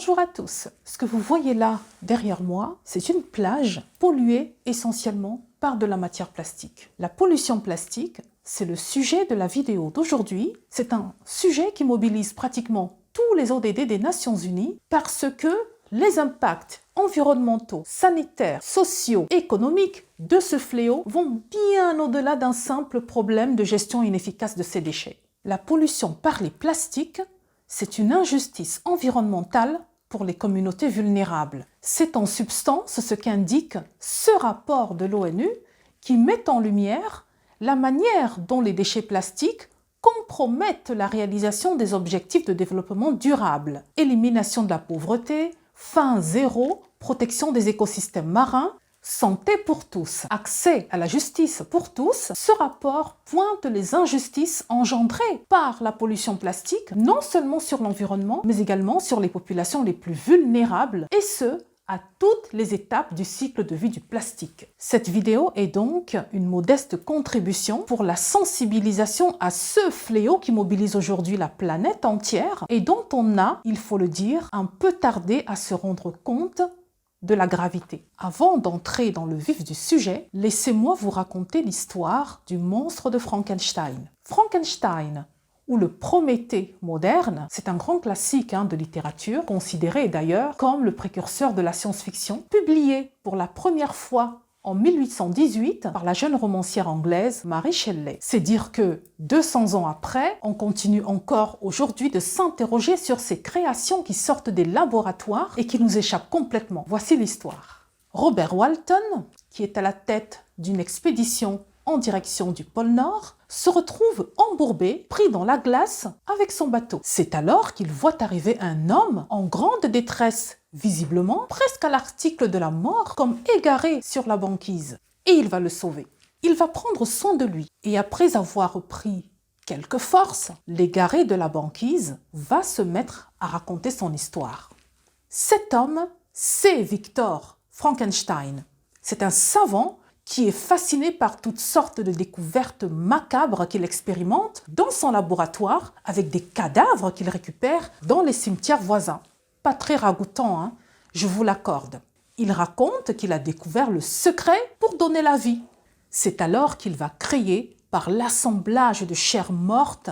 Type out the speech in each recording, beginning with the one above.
Bonjour à tous. Ce que vous voyez là derrière moi, c'est une plage polluée essentiellement par de la matière plastique. La pollution plastique, c'est le sujet de la vidéo d'aujourd'hui. C'est un sujet qui mobilise pratiquement tous les ODD des Nations Unies parce que les impacts environnementaux, sanitaires, sociaux, économiques de ce fléau vont bien au-delà d'un simple problème de gestion inefficace de ces déchets. La pollution par les plastiques, c'est une injustice environnementale pour les communautés vulnérables. C'est en substance ce qu'indique ce rapport de l'ONU qui met en lumière la manière dont les déchets plastiques compromettent la réalisation des objectifs de développement durable. Élimination de la pauvreté, fin zéro, protection des écosystèmes marins, santé pour tous, accès à la justice pour tous. Ce rapport pointe les injustices engendrées par la pollution plastique, non seulement sur l'environnement, mais également sur les populations les plus vulnérables, et ce, à toutes les étapes du cycle de vie du plastique. Cette vidéo est donc une modeste contribution pour la sensibilisation à ce fléau qui mobilise aujourd'hui la planète entière et dont on a, il faut le dire, un peu tardé à se rendre compte de la gravité. Avant d'entrer dans le vif du sujet, laissez-moi vous raconter l'histoire du monstre de Frankenstein. Frankenstein, ou le Prométhée moderne, c'est un grand classique de littérature, considéré d'ailleurs comme le précurseur de la science-fiction, publié pour la première fois en 1818 par la jeune romancière anglaise Mary Shelley. C'est dire que 200 ans après, on continue encore aujourd'hui de s'interroger sur ces créations qui sortent des laboratoires et qui nous échappent complètement. Voici l'histoire. Robert Walton, qui est à la tête d'une expédition en direction du pôle Nord, se retrouve embourbé, pris dans la glace avec son bateau. C'est alors qu'il voit arriver un homme en grande détresse, visiblement presque à l'article de la mort, comme égaré sur la banquise. Et il va le sauver. Il va prendre soin de lui. Et après avoir repris quelques forces, l'égaré de la banquise va se mettre à raconter son histoire. Cet homme, c'est Victor Frankenstein. C'est un savant qui est fasciné par toutes sortes de découvertes macabres qu'il expérimente dans son laboratoire avec des cadavres qu'il récupère dans les cimetières voisins. Pas très ragoûtant, je vous l'accorde. Il raconte qu'il a découvert le secret pour donner la vie. C'est alors qu'il va créer, par l'assemblage de chair morte,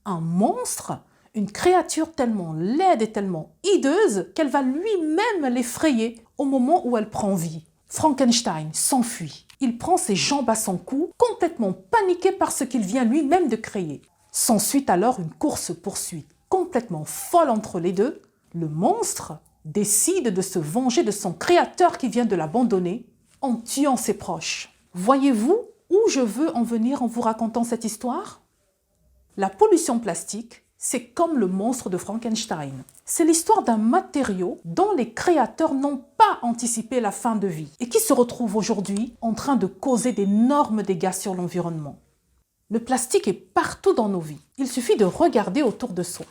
un monstre, une créature tellement laide et tellement hideuse qu'elle va lui-même l'effrayer au moment où elle prend vie. Frankenstein s'enfuit. Il prend ses jambes à son cou, complètement paniqué par ce qu'il vient lui-même de créer. S'ensuit alors une course-poursuite complètement folle entre les deux. Le monstre décide de se venger de son créateur qui vient de l'abandonner en tuant ses proches. Voyez-vous où je veux en venir en vous racontant cette histoire? La pollution plastique, c'est comme le monstre de Frankenstein. C'est l'histoire d'un matériau dont les créateurs n'ont pas anticipé la fin de vie et qui se retrouve aujourd'hui en train de causer d'énormes dégâts sur l'environnement. Le plastique est partout dans nos vies. Il suffit de regarder autour de soi.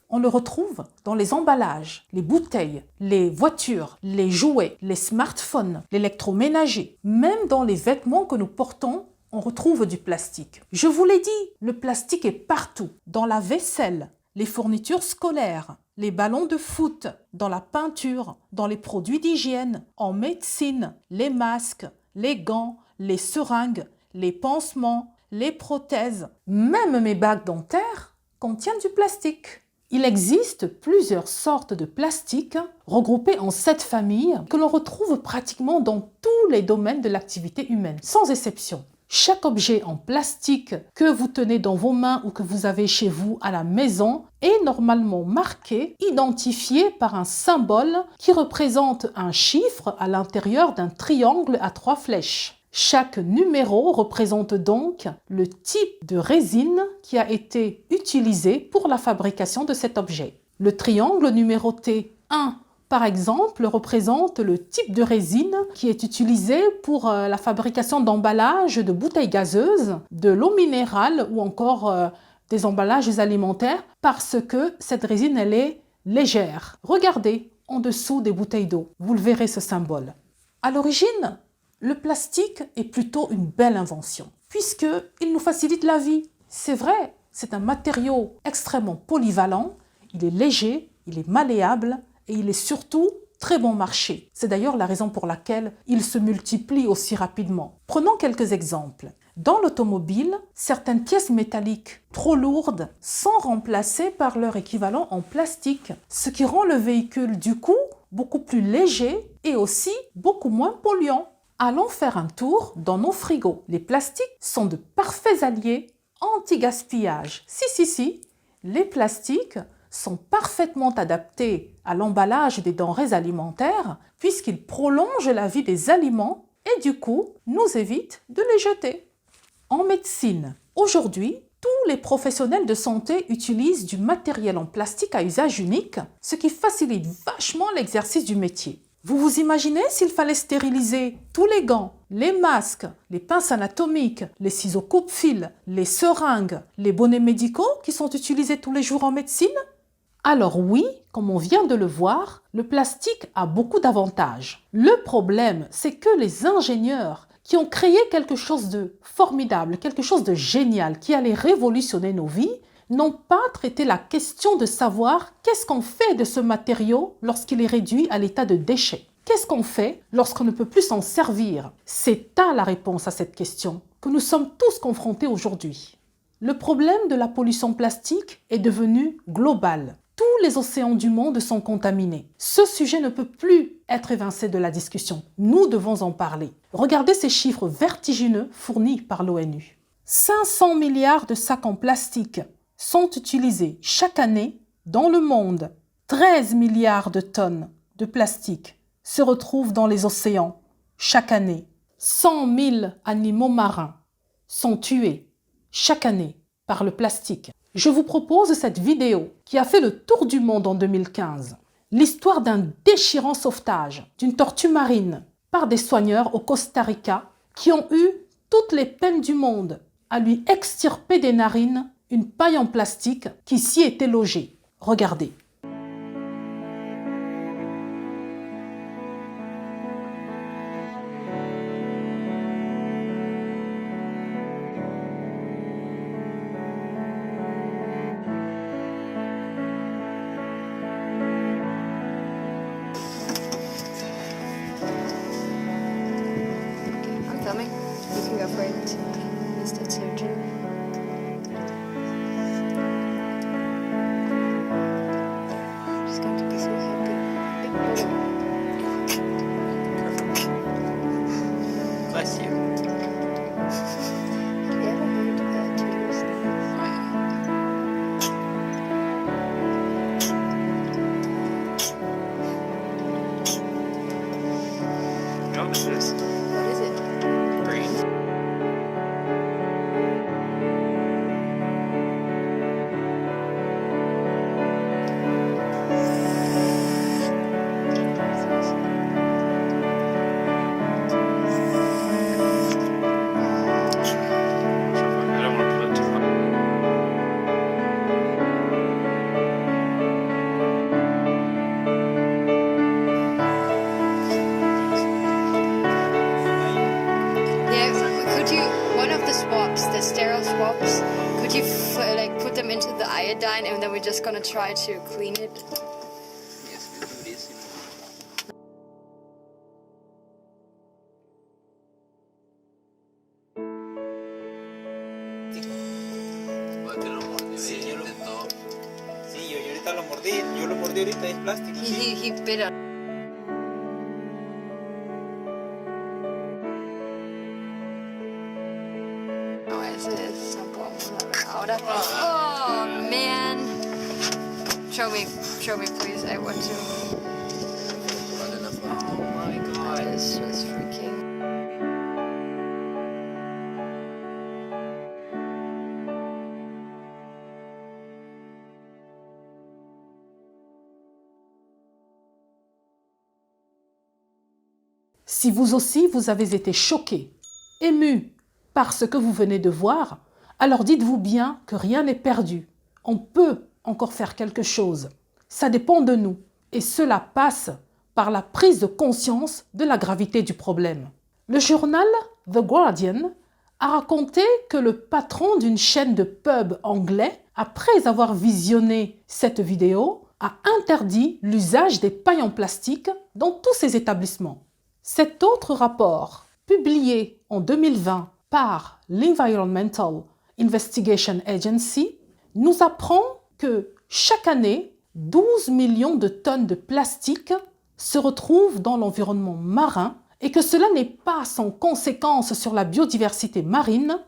On le retrouve dans les emballages, les bouteilles, les voitures, les jouets, les smartphones, l'électroménager. Même dans les vêtements que nous portons, on retrouve du plastique. Je vous l'ai dit, le plastique est partout. Dans la vaisselle, les fournitures scolaires, les ballons de foot, dans la peinture, dans les produits d'hygiène, en médecine, les masques, les gants, les seringues, les pansements, les prothèses. Même mes bagues dentaires contiennent du plastique. Il existe plusieurs sortes de plastique regroupées en 7 familles que l'on retrouve pratiquement dans tous les domaines de l'activité humaine, sans exception. Chaque objet en plastique que vous tenez dans vos mains ou que vous avez chez vous à la maison est normalement marqué, identifié par un symbole qui représente un chiffre à l'intérieur d'un triangle à 3 flèches. Chaque numéro représente donc le type de résine qui a été utilisé pour la fabrication de cet objet. Le triangle numéroté 1, par exemple, représente le type de résine qui est utilisé pour la fabrication d'emballages de bouteilles gazeuses, de l'eau minérale ou encore des emballages alimentaires parce que cette résine, elle est légère. Regardez en dessous des bouteilles d'eau, vous le verrez ce symbole. À l'origine, le plastique est plutôt une belle invention puisqu'il nous facilite la vie. C'est vrai, c'est un matériau extrêmement polyvalent, il est léger, il est malléable et il est surtout très bon marché. C'est d'ailleurs la raison pour laquelle il se multiplie aussi rapidement. Prenons quelques exemples. Dans l'automobile, certaines pièces métalliques trop lourdes sont remplacées par leur équivalent en plastique, ce qui rend le véhicule du coup beaucoup plus léger et aussi beaucoup moins polluant. Allons faire un tour dans nos frigos. Les plastiques sont de parfaits alliés anti-gaspillage. Si, les plastiques sont parfaitement adaptés à l'emballage des denrées alimentaires puisqu'ils prolongent la vie des aliments et du coup nous évitent de les jeter. En médecine, aujourd'hui, tous les professionnels de santé utilisent du matériel en plastique à usage unique, ce qui facilite vachement l'exercice du métier. Vous vous imaginez s'il fallait stériliser tous les gants, les masques, les pinces anatomiques, les ciseaux coupe-fil, les seringues, les bonnets médicaux qui sont utilisés tous les jours en médecine? Alors oui, comme on vient de le voir, le plastique a beaucoup d'avantages. Le problème, c'est que les ingénieurs qui ont créé quelque chose de formidable, quelque chose de génial qui allait révolutionner nos vies, n'ont pas traité la question de savoir qu'est-ce qu'on fait de ce matériau lorsqu'il est réduit à l'état de déchet. Qu'est-ce qu'on fait lorsqu'on ne peut plus s'en servir? C'est ça la réponse à cette question que nous sommes tous confrontés aujourd'hui. Le problème de la pollution plastique est devenu global. Tous les océans du monde sont contaminés. Ce sujet ne peut plus être évincé de la discussion. Nous devons en parler. Regardez ces chiffres vertigineux fournis par l'ONU. 500 milliards de sacs en plastique sont utilisés chaque année dans le monde. 13 milliards de tonnes de plastique se retrouvent dans les océans chaque année. 100 000 animaux marins sont tués chaque année par le plastique. Je vous propose cette vidéo qui a fait le tour du monde en 2015. L'histoire d'un déchirant sauvetage d'une tortue marine par des soigneurs au Costa Rica qui ont eu toutes les peines du monde à lui extirper des narines une paille en plastique qui s'y était logée. Regardez. I'm filming. You can go for it, Mr. Surgeon. She's going to be so happy. Bless you. Have you ever heard tutors? You know what this is? What is it? Green. I don't want to put too much. Yeah, could you, one of the swabs, the sterile swabs, could you like put them into the iodine and then we're just gonna try to clean it? Sí, yo intentó. Sí, yo ahorita lo mordí. Yo lo mordí ahorita y es plástico. He bit on. Oh, ese es un poco ahora. Oh man! Show me, please. I want to. Oh my god, it's just freaking. Si vous aussi vous avez été choqué, ému par ce que vous venez de voir, alors dites-vous bien que rien n'est perdu. On peut encore faire quelque chose. Ça dépend de nous. Et cela passe par la prise de conscience de la gravité du problème. Le journal The Guardian a raconté que le patron d'une chaîne de pub anglais, après avoir visionné cette vidéo, a interdit l'usage des pailles en plastique dans tous ses établissements. Cet autre rapport, publié en 2020 par l'Environmental Investigation Agency, nous apprend que chaque année, 12 millions de tonnes de plastique se retrouvent dans l'environnement marin et que cela n'est pas sans conséquence sur la biodiversité marine,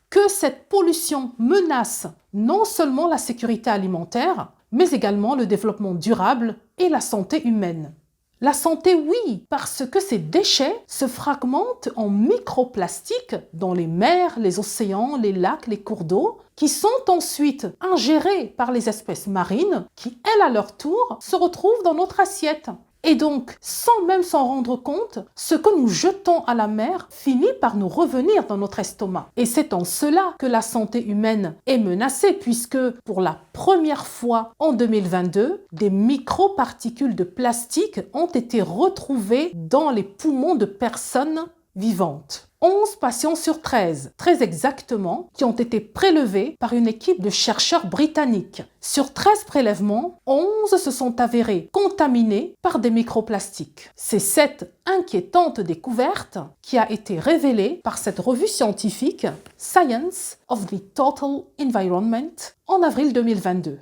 que cette pollution menace non seulement la sécurité alimentaire, mais également le développement durable et la santé humaine. La santé, oui, parce que ces déchets se fragmentent en microplastiques dans les mers, les océans, les lacs, les cours d'eau, qui sont ensuite ingérés par les espèces marines qui, elles, à leur tour, se retrouvent dans notre assiette. Et donc, sans même s'en rendre compte, ce que nous jetons à la mer finit par nous revenir dans notre estomac. Et c'est en cela que la santé humaine est menacée, puisque pour la première fois en 2022, des microparticules de plastique ont été retrouvées dans les poumons de personnes vivantes. 11 patients sur 13, très exactement, qui ont été prélevés par une équipe de chercheurs britanniques. Sur 13 prélèvements, 11 se sont avérés contaminés par des microplastiques. C'est cette inquiétante découverte qui a été révélée par cette revue scientifique Science of the Total Environment en avril 2022.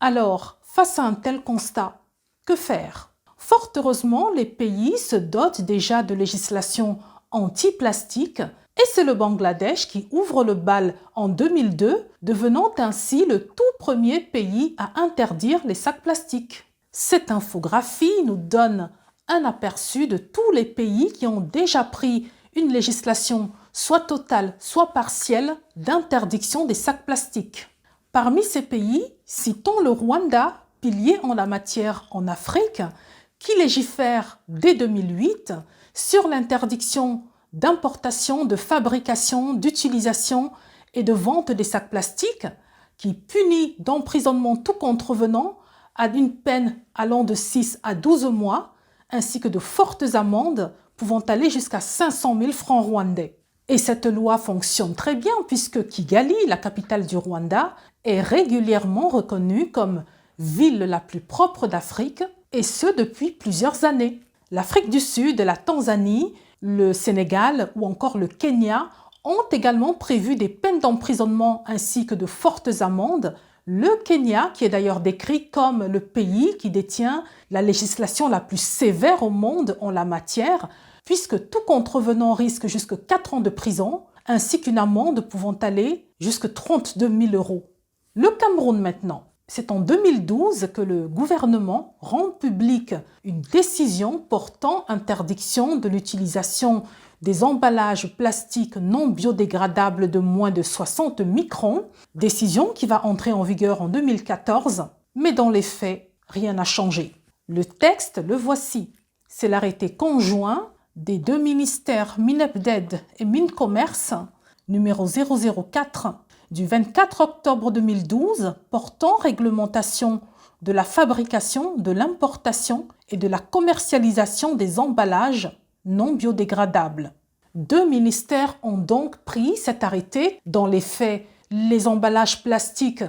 Alors, face à un tel constat, que faire? Fort heureusement, les pays se dotent déjà de législation anti-plastique et c'est le Bangladesh qui ouvre le bal en 2002, devenant ainsi le tout premier pays à interdire les sacs plastiques. Cette infographie nous donne un aperçu de tous les pays qui ont déjà pris une législation soit totale, soit partielle d'interdiction des sacs plastiques. Parmi ces pays, citons le Rwanda, pilier en la matière en Afrique, qui légifère dès 2008 sur l'interdiction d'importation, de fabrication, d'utilisation et de vente des sacs plastiques, qui punit d'emprisonnement tout contrevenant à une peine allant de 6 à 12 mois, ainsi que de fortes amendes pouvant aller jusqu'à 500 000 francs rwandais. Et cette loi fonctionne très bien puisque Kigali, la capitale du Rwanda, est régulièrement reconnue comme ville la plus propre d'Afrique, et ce depuis plusieurs années. L'Afrique du Sud, la Tanzanie, le Sénégal ou encore le Kenya ont également prévu des peines d'emprisonnement ainsi que de fortes amendes. Le Kenya, qui est d'ailleurs décrit comme le pays qui détient la législation la plus sévère au monde en la matière, puisque tout contrevenant risque jusque 4 ans de prison, ainsi qu'une amende pouvant aller jusque 32 000 €. Le Cameroun maintenant. C'est en 2012 que le gouvernement rend publique une décision portant interdiction de l'utilisation des emballages plastiques non biodégradables de moins de 60 microns, décision qui va entrer en vigueur en 2014, mais dans les faits, rien n'a changé. Le texte, le voici. C'est l'arrêté conjoint des deux ministères Minepded et Mincommerce, numéro 004, du 24 octobre 2012 portant réglementation de la fabrication, de l'importation et de la commercialisation des emballages non biodégradables. 2 ministères ont donc pris cet arrêté. Dans les faits, les emballages plastiques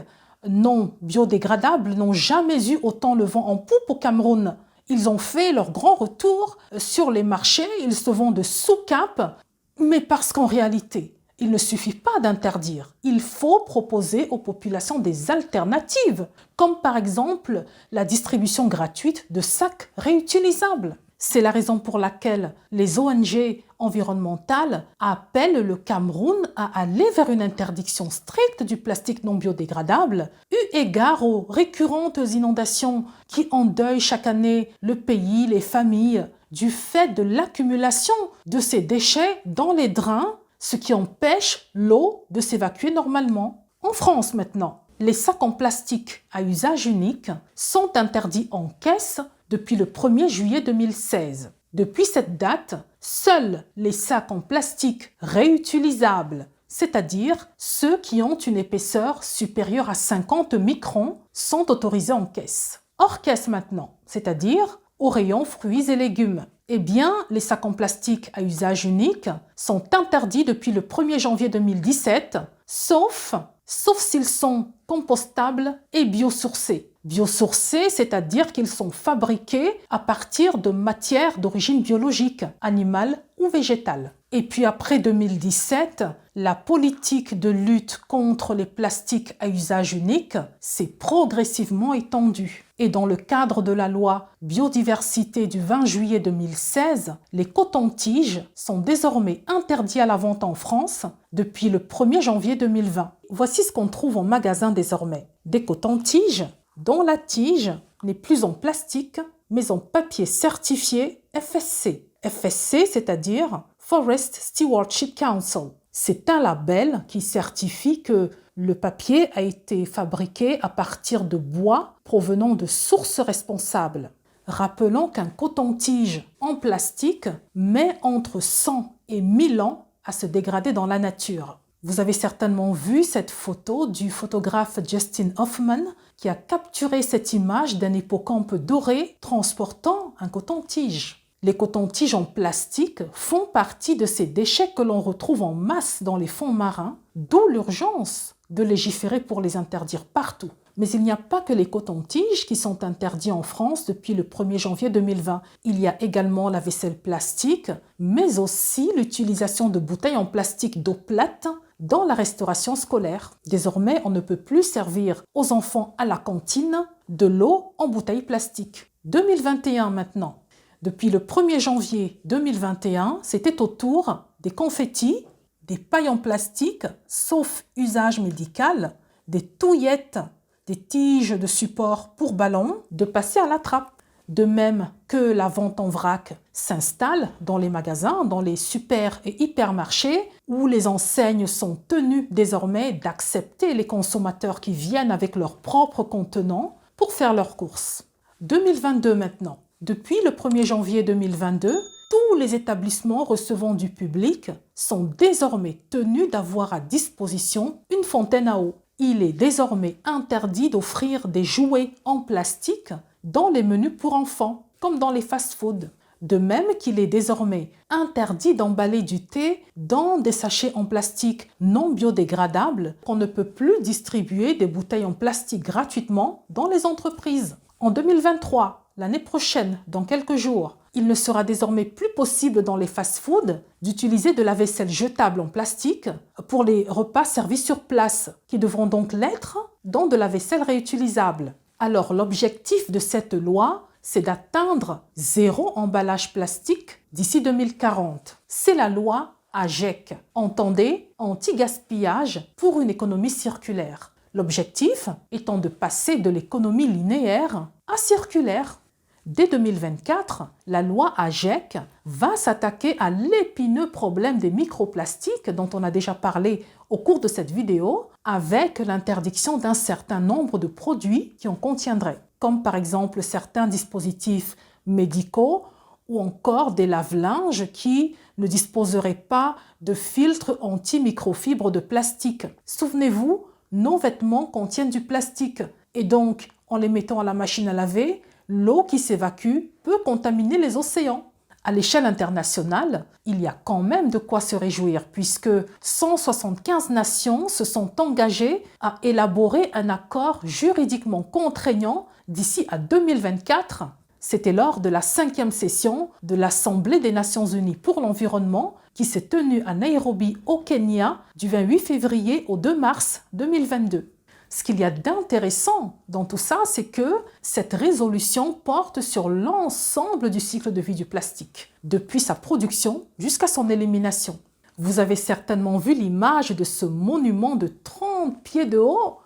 non biodégradables n'ont jamais eu autant le vent en poupe au Cameroun. Ils ont fait leur grand retour sur les marchés, ils se vendent sous cap, mais parce qu'en réalité, il ne suffit pas d'interdire, il faut proposer aux populations des alternatives, comme par exemple la distribution gratuite de sacs réutilisables. C'est la raison pour laquelle les ONG environnementales appellent le Cameroun à aller vers une interdiction stricte du plastique non biodégradable, eu égard aux récurrentes inondations qui endeuillent chaque année le pays, les familles, du fait de l'accumulation de ces déchets dans les drains, ce qui empêche l'eau de s'évacuer normalement. En France maintenant, les sacs en plastique à usage unique sont interdits en caisse depuis le 1er juillet 2016. Depuis cette date, seuls les sacs en plastique réutilisables, c'est-à-dire ceux qui ont une épaisseur supérieure à 50 microns, sont autorisés en caisse. Hors caisse maintenant, c'est-à-dire au rayon fruits et légumes. Eh bien, les sacs en plastique à usage unique sont interdits depuis le 1er janvier 2017, sauf sauf s'ils sont compostables et biosourcés. Biosourcés, c'est-à-dire qu'ils sont fabriqués à partir de matières d'origine biologique, animale ou végétale. Et puis après 2017, la politique de lutte contre les plastiques à usage unique s'est progressivement étendue. Et dans le cadre de la loi biodiversité du 20 juillet 2016, les cotons-tiges sont désormais interdits à la vente en France depuis le 1er janvier 2020. Voici ce qu'on trouve en magasin désormais. Des cotons-tiges dont la tige n'est plus en plastique, mais en papier certifié FSC. FSC, c'est-à-dire Forest Stewardship Council. C'est un label qui certifie que le papier a été fabriqué à partir de bois provenant de sources responsables. Rappelons qu'un coton-tige en plastique met entre 100 et 1000 ans à se dégrader dans la nature. Vous avez certainement vu cette photo du photographe Justin Hoffman qui a capturé cette image d'un hippocampe doré transportant un coton-tige. Les cotons-tiges en plastique font partie de ces déchets que l'on retrouve en masse dans les fonds marins, d'où l'urgence de légiférer pour les interdire partout. Mais il n'y a pas que les cotons-tiges qui sont interdits en France depuis le 1er janvier 2020. Il y a également la vaisselle plastique, mais aussi l'utilisation de bouteilles en plastique d'eau plate dans la restauration scolaire. Désormais, on ne peut plus servir aux enfants à la cantine de l'eau en bouteille plastique. 2021 maintenant. Depuis le 1er janvier 2021, c'était au tour des confettis, des pailles en plastique, sauf usage médical, des touillettes, des tiges de support pour ballons, de passer à la trappe. De même que la vente en vrac s'installe dans les magasins, dans les super et hypermarchés, où les enseignes sont tenues désormais d'accepter les consommateurs qui viennent avec leurs propres contenants pour faire leurs courses. 2022 maintenant. Depuis le 1er janvier 2022, tous les établissements recevant du public sont désormais tenus d'avoir à disposition une fontaine à eau. Il est désormais interdit d'offrir des jouets en plastique dans les menus pour enfants, comme dans les fast-foods. De même qu'il est désormais interdit d'emballer du thé dans des sachets en plastique non biodégradables, qu'on ne peut plus distribuer des bouteilles en plastique gratuitement dans les entreprises. En 2023, l'année prochaine, dans quelques jours, il ne sera désormais plus possible dans les fast-foods d'utiliser de la vaisselle jetable en plastique pour les repas servis sur place, qui devront donc l'être dans de la vaisselle réutilisable. Alors l'objectif de cette loi, c'est d'atteindre 0 emballage plastique d'ici 2040. C'est la loi AGEC, entendez, anti-gaspillage pour une économie circulaire. L'objectif étant de passer de l'économie linéaire à circulaire. Dès 2024, la loi AGEC va s'attaquer à l'épineux problème des microplastiques dont on a déjà parlé au cours de cette vidéo, avec l'interdiction d'un certain nombre de produits qui en contiendraient, comme par exemple certains dispositifs médicaux ou encore des lave-linges qui ne disposeraient pas de filtres anti-microfibres de plastique. Souvenez-vous, nos vêtements contiennent du plastique et donc, en les mettant à la machine à laver, l'eau qui s'évacue peut contaminer les océans. À l'échelle internationale, il y a quand même de quoi se réjouir puisque 175 nations se sont engagées à élaborer un accord juridiquement contraignant d'ici à 2024. C'était lors de la 5e session de l'Assemblée des Nations Unies pour l'environnement qui s'est tenue à Nairobi au Kenya du 28 février au 2 mars 2022. Ce qu'il y a d'intéressant dans tout ça, c'est que cette résolution porte sur l'ensemble du cycle de vie du plastique, depuis sa production jusqu'à son élimination. Vous avez certainement vu l'image de ce monument de 30 pieds de haut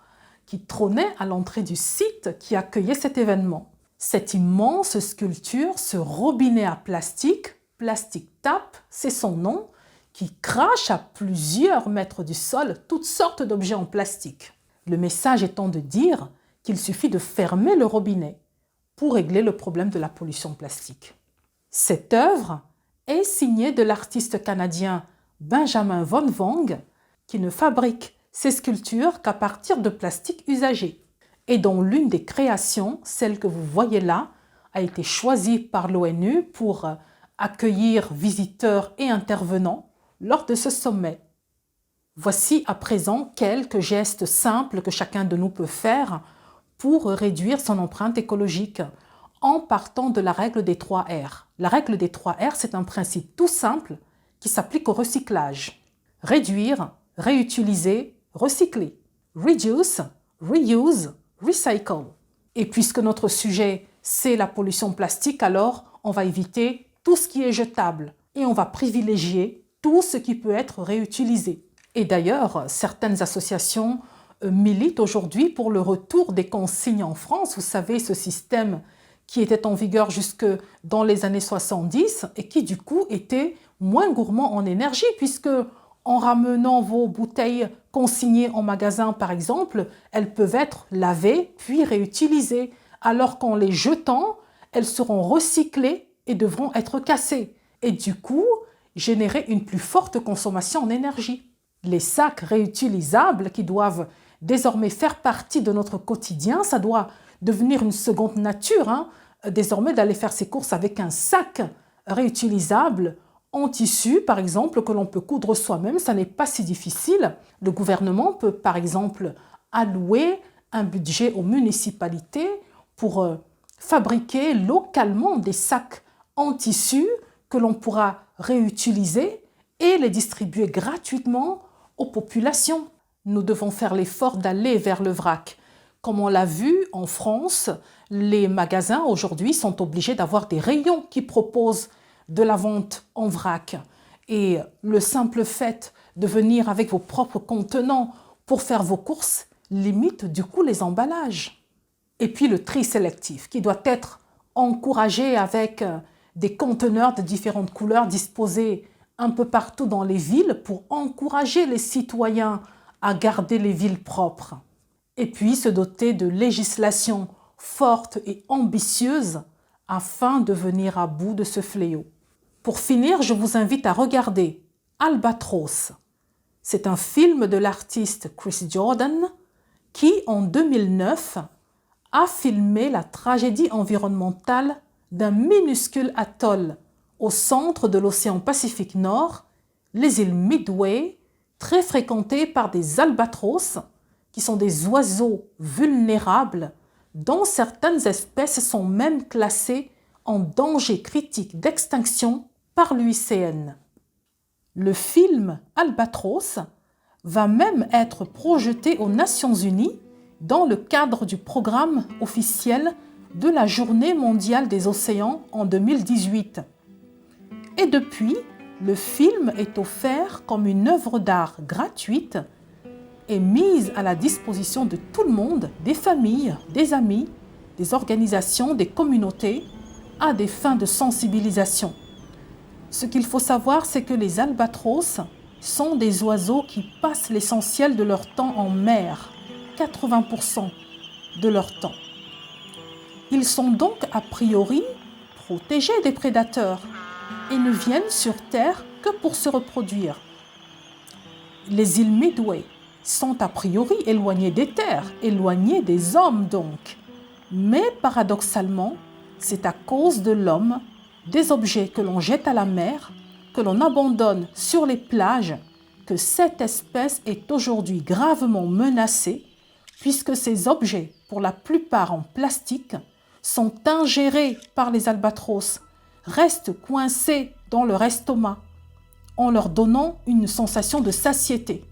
qui trônait à l'entrée du site qui accueillait cet événement. Cette immense sculpture, ce robinet à plastique, Plastic Tap, c'est son nom, qui crache à plusieurs mètres du sol toutes sortes d'objets en plastique. Le message étant de dire qu'il suffit de fermer le robinet pour régler le problème de la pollution plastique. Cette œuvre est signée de l'artiste canadien Benjamin Von Wong, qui ne fabrique ses sculptures qu'à partir de plastique usagé, et dont l'une des créations, celle que vous voyez là, a été choisie par l'ONU pour accueillir visiteurs et intervenants lors de ce sommet. Voici à présent quelques gestes simples que chacun de nous peut faire pour réduire son empreinte écologique en partant de la règle des 3 R. La règle des 3 R, c'est un principe tout simple qui s'applique au recyclage. Réduire, réutiliser, recycler. Reduce, reuse, recycle. Et puisque notre sujet, c'est la pollution plastique, alors on va éviter tout ce qui est jetable et on va privilégier tout ce qui peut être réutilisé. Et d'ailleurs, certaines associations militent aujourd'hui pour le retour des consignes en France. Vous savez, ce système qui était en vigueur jusque dans les années 70 et qui du coup était moins gourmand en énergie puisque en ramenant vos bouteilles consignées en magasin par exemple, elles peuvent être lavées puis réutilisées alors qu'en les jetant, elles seront recyclées et devront être cassées et du coup générer une plus forte consommation en énergie. Les sacs réutilisables qui doivent désormais faire partie de notre quotidien, ça doit devenir une seconde nature, désormais d'aller faire ses courses avec un sac réutilisable en tissu, par exemple, que l'on peut coudre soi-même, ça n'est pas si difficile. Le gouvernement peut, par exemple, allouer un budget aux municipalités pour fabriquer localement des sacs en tissu que l'on pourra réutiliser et les distribuer gratuitement aux populations. Nous devons faire l'effort d'aller vers le vrac. Comme on l'a vu en France, les magasins aujourd'hui sont obligés d'avoir des rayons qui proposent de la vente en vrac. Et le simple fait de venir avec vos propres contenants pour faire vos courses limite du coup les emballages. Et puis le tri sélectif qui doit être encouragé avec des conteneurs de différentes couleurs disposés un peu partout dans les villes pour encourager les citoyens à garder les villes propres. Et puis se doter de législations fortes et ambitieuses afin de venir à bout de ce fléau. Pour finir, je vous invite à regarder Albatros. C'est un film de l'artiste Chris Jordan qui, en 2009, a filmé la tragédie environnementale d'un minuscule atoll au centre de l'océan Pacifique Nord, les îles Midway, très fréquentées par des albatros, qui sont des oiseaux vulnérables, dont certaines espèces sont même classées en danger critique d'extinction par l'UICN. Le film Albatros va même être projeté aux Nations Unies dans le cadre du programme officiel de la Journée mondiale des océans en 2018. Et depuis, le film est offert comme une œuvre d'art gratuite et mise à la disposition de tout le monde, des familles, des amis, des organisations, des communautés, à des fins de sensibilisation. Ce qu'il faut savoir, c'est que les albatros sont des oiseaux qui passent l'essentiel de leur temps en mer, 80% de leur temps. Ils sont donc a priori protégés des prédateurs et ne viennent sur Terre que pour se reproduire. Les îles Midway sont a priori éloignées des terres, éloignées des hommes donc. Mais paradoxalement, c'est à cause de l'homme, des objets que l'on jette à la mer, que l'on abandonne sur les plages, que cette espèce est aujourd'hui gravement menacée, puisque ces objets, pour la plupart en plastique, sont ingérés par les albatros, restent coincés dans leur estomac, en leur donnant une sensation de satiété.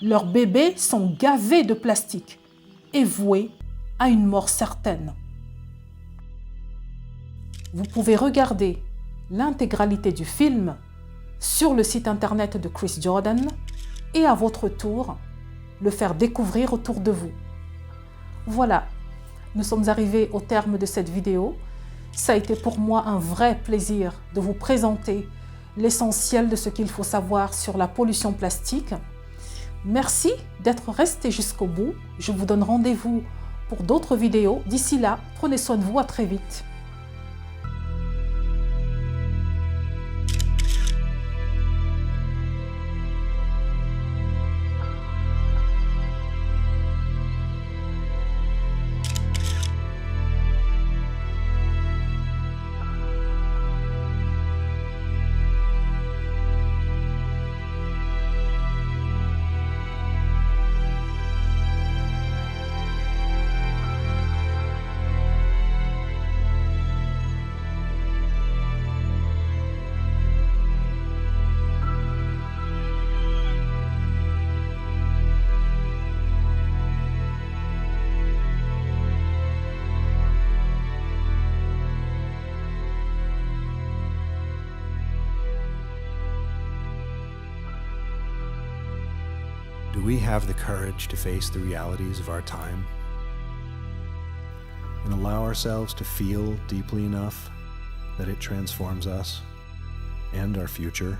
Leurs bébés sont gavés de plastique et voués à une mort certaine. Vous pouvez regarder l'intégralité du film sur le site internet de Chris Jordan et à votre tour, le faire découvrir autour de vous. Voilà, nous sommes arrivés au terme de cette vidéo. Ça a été pour moi un vrai plaisir de vous présenter l'essentiel de ce qu'il faut savoir sur la pollution plastique. Merci d'être resté jusqu'au bout. Je vous donne rendez-vous pour d'autres vidéos. D'ici là, prenez soin de vous, à très vite. we have the courage to face the realities of our time and allow ourselves to feel deeply enough that it transforms us and our future?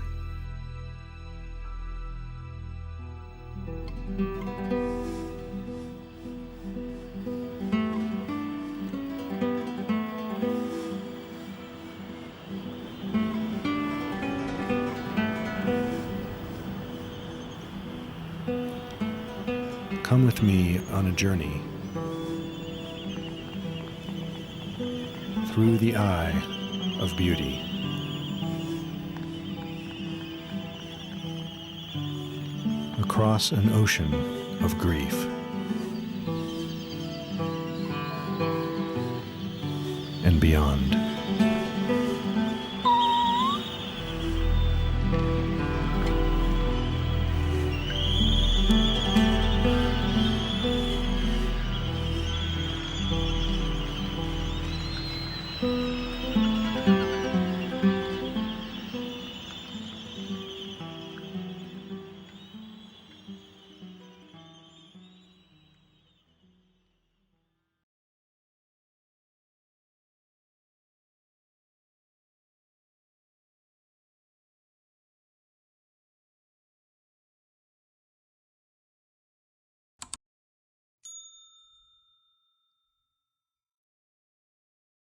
Come with me on a journey through the eye of beauty. Across an ocean of grief. And beyond.